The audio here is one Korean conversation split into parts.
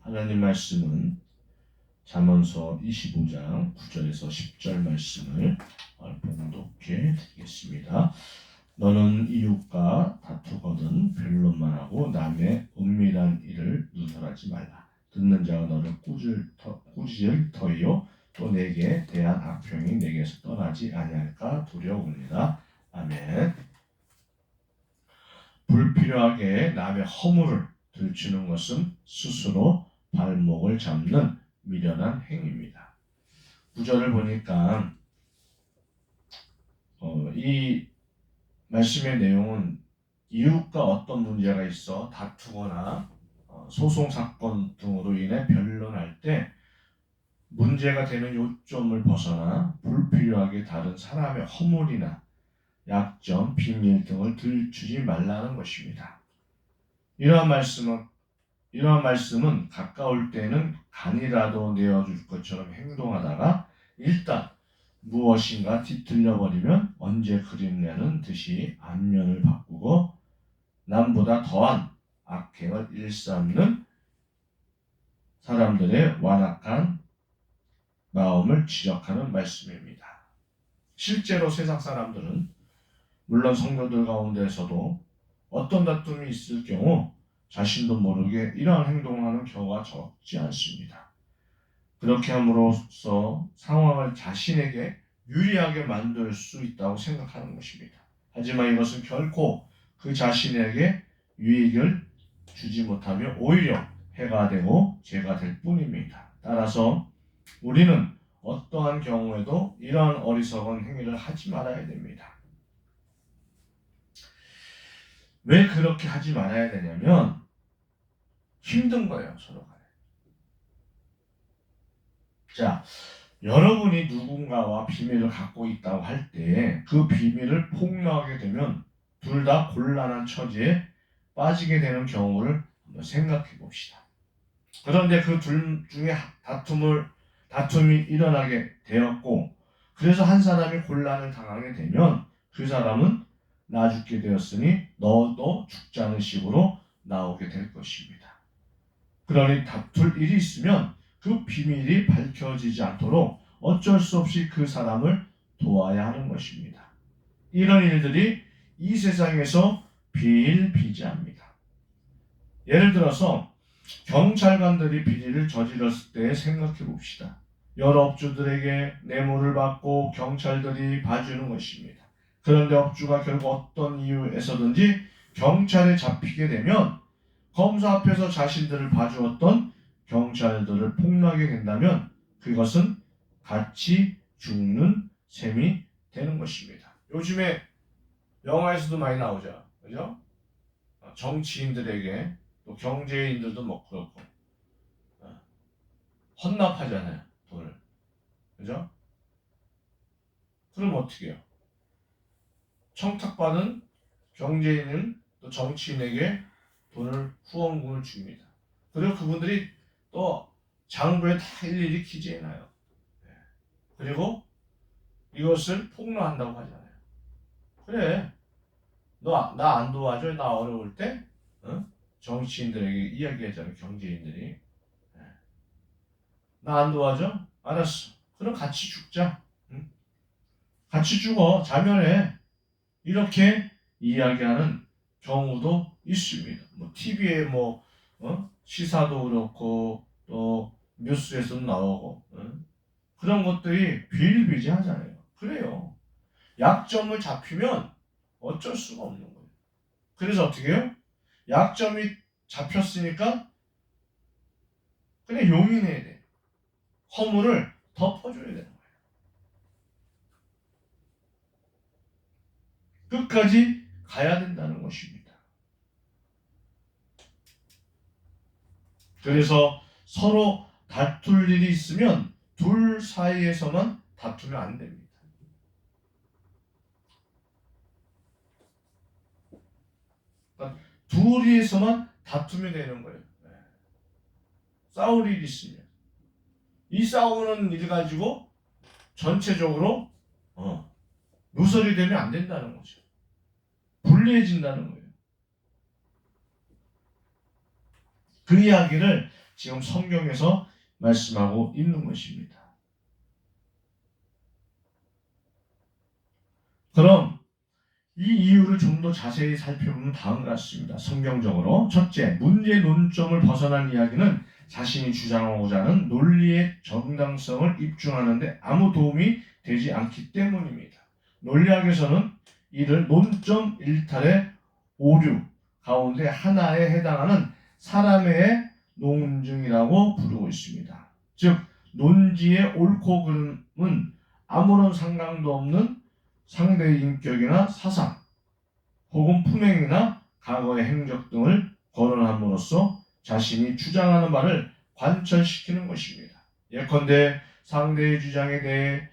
하나님 말씀은 잠언서 25장 9절에서 10절 말씀을 봉독해 드리겠습니다. 너는 이웃과 다투거든 변론만 하고 남의 은밀한 일을 누설하지 말라. 듣는 자가 너를 꾸짖을 터이요 또 내게 대한 악평이 내게서 떠나지 아니할까 두려우니라. 아멘. 불필요하게 남의 허물을 들추는 것은 스스로 발목을 잡는 미련한 행위입니다. 구절을 보니까 이 말씀의 내용은 이웃과 어떤 문제가 있어 다투거나 소송 사건 등으로 인해 변론할 때 문제가 되는 요점을 벗어나 불필요하게 다른 사람의 허물이나 약점, 비밀 등을 들추지 말라는 것입니다. 이러한 말씀은 가까울 때는 간이라도 내어줄 것처럼 행동하다가 일단 무엇인가 뒤틀려버리면 언제 그립냐는 듯이 안면을 바꾸고 남보다 더한 악행을 일삼는 사람들의 완악한 마음을 지적하는 말씀입니다. 실제로 세상 사람들은 물론 성도들 가운데서도 어떤 다툼이 있을 경우 자신도 모르게 이러한 행동을 하는 경우가 적지 않습니다. 그렇게 함으로써 상황을 자신에게 유리하게 만들 수 있다고 생각하는 것입니다. 하지만 이것은 결코 그 자신에게 유익을 주지 못하며 오히려 해가 되고 죄가 될 뿐입니다. 따라서 우리는 어떠한 경우에도 이러한 어리석은 행위를 하지 말아야 됩니다. 왜 그렇게 하지 말아야 되냐면 힘든 거예요, 서로 간에. 자, 여러분이 누군가와 비밀을 갖고 있다고 할 때 그 비밀을 폭로하게 되면 둘 다 곤란한 처지에 빠지게 되는 경우를 한번 생각해 봅시다. 그런데 그 둘 중에 다툼이 일어나게 되었고 그래서 한 사람이 곤란을 당하게 되면 그 사람은 나 죽게 되었으니 너도 죽자는 식으로 나오게 될 것입니다. 그러니 다툴 일이 있으면 그 비밀이 밝혀지지 않도록 어쩔 수 없이 그 사람을 도와야 하는 것입니다. 이런 일들이 이 세상에서 비일비재합니다. 예를 들어서 경찰관들이 비리를 저질렀을 때 생각해 봅시다. 여러 업주들에게 뇌물을 받고 경찰들이 봐주는 것입니다. 그런데 업주가 결국 어떤 이유에서든지 경찰에 잡히게 되면 검사 앞에서 자신들을 봐주었던 경찰들을 폭로하게 된다면 그것은 같이 죽는 셈이 되는 것입니다. 요즘에 영화에서도 많이 나오죠. 그죠? 정치인들에게 또 경제인들도 뭐 그렇고 헌납하잖아요. 돈을. 그죠? 그럼 어떻게 해요? 청탁받은 경제인은 또 정치인에게 돈을 후원금을 줍니다. 그리고 그분들이 또 장부에 다 일일이 기재해놔요. 그리고 이것을 폭로한다고 하잖아요. 그래, 너 나 안 도와줘? 나 어려울 때? 정치인들에게 이야기하잖아요. 경제인들이. 나 안 도와줘? 알았어. 그럼 같이 죽자. 응? 같이 죽어. 자멸해. 이렇게 이야기하는 경우도 있습니다. 뭐 TV에 시사도 그렇고 또 뉴스에서도 나오고 그런 것들이 비일비재하잖아요. 그래요. 약점을 잡히면 어쩔 수가 없는 거예요. 그래서 어떻게 해요? 약점이 잡혔으니까 그냥 용인해야 돼. 허물을 덮어줘야 되는 거예요. 끝까지 가야 된다는 것입니다. 그래서 서로 다툴 일이 있으면 둘 사이에서만 다투면 안 됩니다. 그러니까 둘이서만 다투면 되는 거예요. 싸울 일이 있으면 이 싸우는 일 가지고 전체적으로 누설이 되면 안 된다는 거죠. 불리해진다는 거예요. 그 이야기를 지금 성경에서 말씀하고 있는 것입니다. 그럼 이 이유를 좀 더 자세히 살펴보면 다음과 같습니다. 성경적으로 첫째, 문제 논점을 벗어난 이야기는 자신이 주장하고자 하는 논리의 정당성을 입증하는데 아무 도움이 되지 않기 때문입니다. 논리학에서는 이를 논점 일탈의 오류 가운데 하나에 해당하는 사람의 논증이라고 부르고 있습니다. 즉 논지의 옳고 그름은 아무런 상관도 없는 상대의 인격이나 사상 혹은 품행이나 과거의 행적 등을 거론함으로써 자신이 주장하는 바를 관철시키는 것입니다. 예컨대 상대의 주장에 대해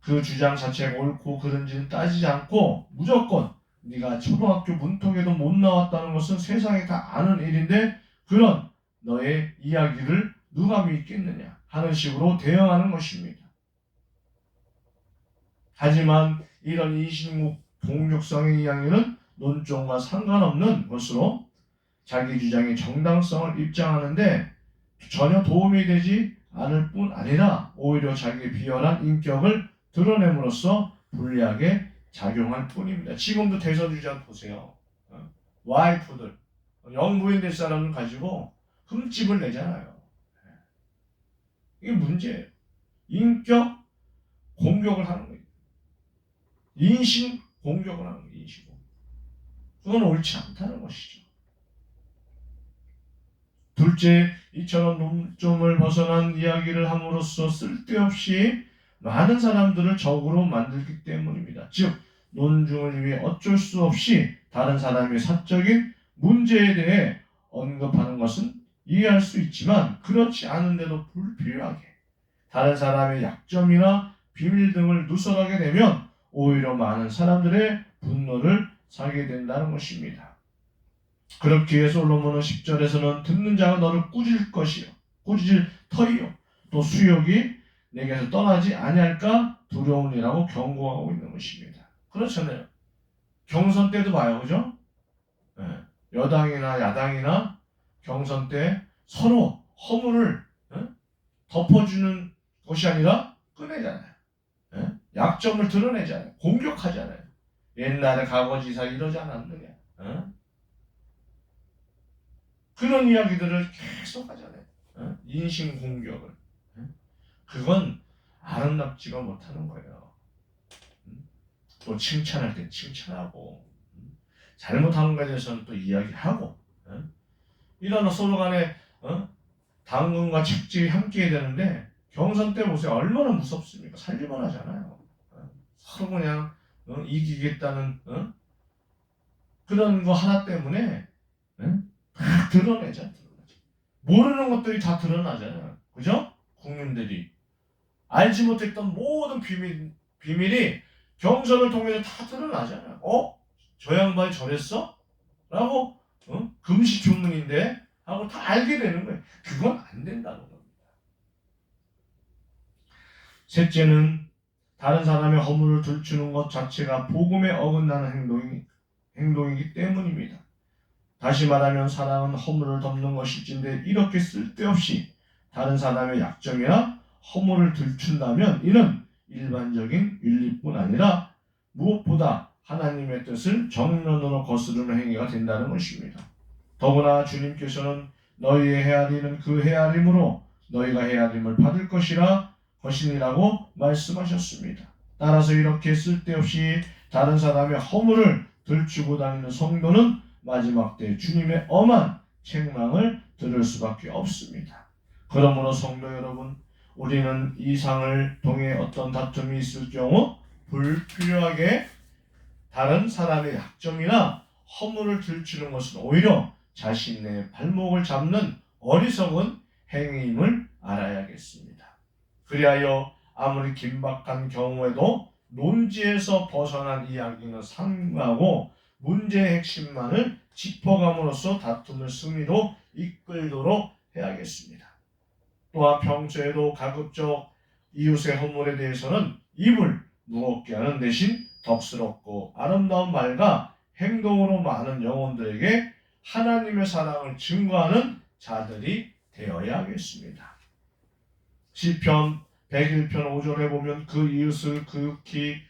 그 주장 자체가 옳고 그른지는 따지지 않고 무조건 네가 초등학교 문턱에도 못 나왔다는 것은 세상이 다 아는 일인데 그런 너의 이야기를 누가 믿겠느냐 하는 식으로 대응하는 것입니다. 하지만 이런 이신국 동력성의 이야기는 논점과 상관없는 것으로 자기 주장의 정당성을 입증하는데 전혀 도움이 되지 않을 뿐 아니라 오히려 자기의 비열한 인격을 드러냄으로써 불리하게 작용할 뿐입니다. 지금도 대선주자 보세요. 와이프들, 영부인 될 사람을 가지고 흠집을 내잖아요. 이게 문제예요. 인격 공격을 하는 거예요. 인신 공격을 하는 거예요. 인신 공격. 그건 옳지 않다는 것이죠. 둘째, 이처럼 논점을 벗어난 이야기를 함으로써 쓸데없이 많은 사람들을 적으로 만들기 때문입니다. 즉, 논증을 위해 어쩔 수 없이 다른 사람의 사적인 문제에 대해 언급하는 것은 이해할 수 있지만 그렇지 않은데도 불필요하게 다른 사람의 약점이나 비밀 등을 누설하게 되면 오히려 많은 사람들의 분노를 사게 된다는 것입니다. 그렇기에 솔로몬은 10절에서는 듣는 자가 너를 꾸짖을 터이요 또 수욕이 내게서 떠나지 아니할까 두려우니라고 경고하고 있는 것입니다. 그렇잖아요. 경선 때도 봐요. 그죠? 네. 여당이나 야당이나 경선 때 서로 허물을 덮어주는 것이 아니라 꺼내잖아요. 약점을 드러내잖아요. 공격하잖아요. 옛날에 과거지사 이러지 않았느냐. 그런 이야기들을 계속 하잖아요. 인신 공격을. 그건 아름답지가 못하는 거예요. 또 칭찬할 때 칭찬하고 잘못한 것에 대해서는 또 이야기하고 이런 서로 간에 당근과 책찍이 함께 해야 되는데 경선 때 보세요. 얼마나 무섭습니까? 살기만 하잖아요. 서로 그냥 이기겠다는 그런 거 하나 때문에 다 드러내죠. 모르는 것들이 다 드러나잖아요. 그죠? 국민들이 알지 못했던 모든 비밀이 경선을 통해서 다 드러나잖아요. 저 양반이 저랬어? 라고 금시초문인데 하고 다 알게 되는 거예요. 그건 안 된다는 겁니다. 셋째는 다른 사람의 허물을 들추는 것 자체가 복음에 어긋나는 행동이기 때문입니다. 다시 말하면 사랑은 허물을 덮는 것일진데 이렇게 쓸데없이 다른 사람의 약점이나 허물을 들춘다면 이는 일반적인 윤리뿐 아니라 무엇보다 하나님의 뜻을 정면으로 거스르는 행위가 된다는 것입니다. 더구나 주님께서는 너희의 헤아리는 그 헤아림으로 너희가 헤아림을 받을 것이니라고 말씀하셨습니다. 따라서 이렇게 쓸데없이 다른 사람의 허물을 들추고 다니는 성도는 마지막 때 주님의 엄한 책망을 들을 수밖에 없습니다. 그러므로 성도 여러분, 우리는 이 상을 통해 어떤 다툼이 있을 경우 불필요하게 다른 사람의 약점이나 허물을 들추는 것은 오히려 자신의 발목을 잡는 어리석은 행위임을 알아야겠습니다. 그리하여 아무리 긴박한 경우에도 논지에서 벗어난 이야기는 삼가하고 문제의 핵심만을 짚어감으로써 다툼을 승리로 이끌도록 해야겠습니다. 또한 평소에도 가급적 이웃의 허물에 대해서는 입을 무겁게 하는 대신 덕스럽고 아름다운 말과 행동으로 많은 영혼들에게 하나님의 사랑을 증거하는 자들이 되어야 하겠습니다. 시편 101편 5절에 보면 그 이웃을 극히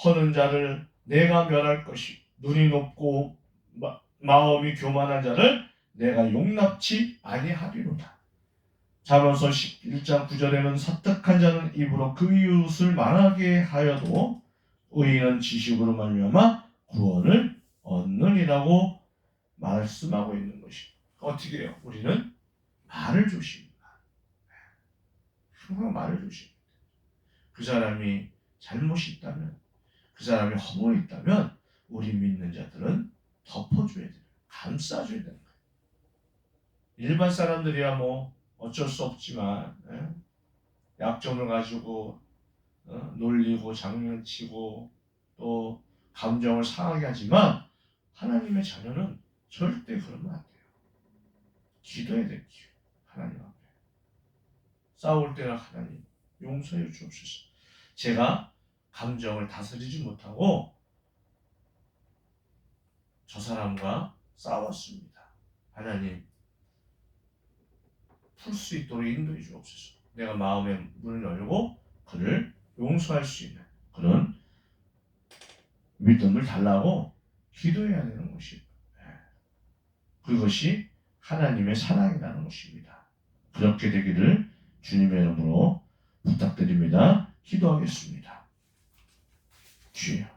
허는 자를 내가 멸할 것이 눈이 높고 마음이 교만한 자를 내가 용납치 아니하리로다. 잠언서 11장 9절에는 사특한 자는 입으로 그 이웃을 망하게 하여도 의인은 지식으로 말미암아 구원을 얻느니라고 말씀하고 있는 것입니다. 어떻게 해요? 우리는 말을 조심합니다. 항상 말을 조심합니다. 그 사람이 잘못이 있다면, 그 사람이 허물이 있다면 우리 믿는 자들은 덮어줘야 돼요. 감싸줘야 되는 거예요. 일반 사람들이야 뭐 어쩔 수 없지만 약점을 가지고 놀리고 장난치고 또 감정을 상하게 하지만 하나님의 자녀는 절대 그러면 안 돼요. 기도해야 돼요. 하나님 앞에. 싸울 때는 하나님 용서해 주옵소서. 제가 감정을 다스리지 못하고 저 사람과 싸웠습니다. 하나님 풀 수 있도록 인도해 주옵소서. 내가 마음의 문을 열고 그를 용서할 수 있는 그런 믿음을 달라고 기도해야 되는 것입니다. 그것이 하나님의 사랑이라는 것입니다. 그렇게 되기를 주님의 이름으로 부탁드립니다. 기도하겠습니다. 주여.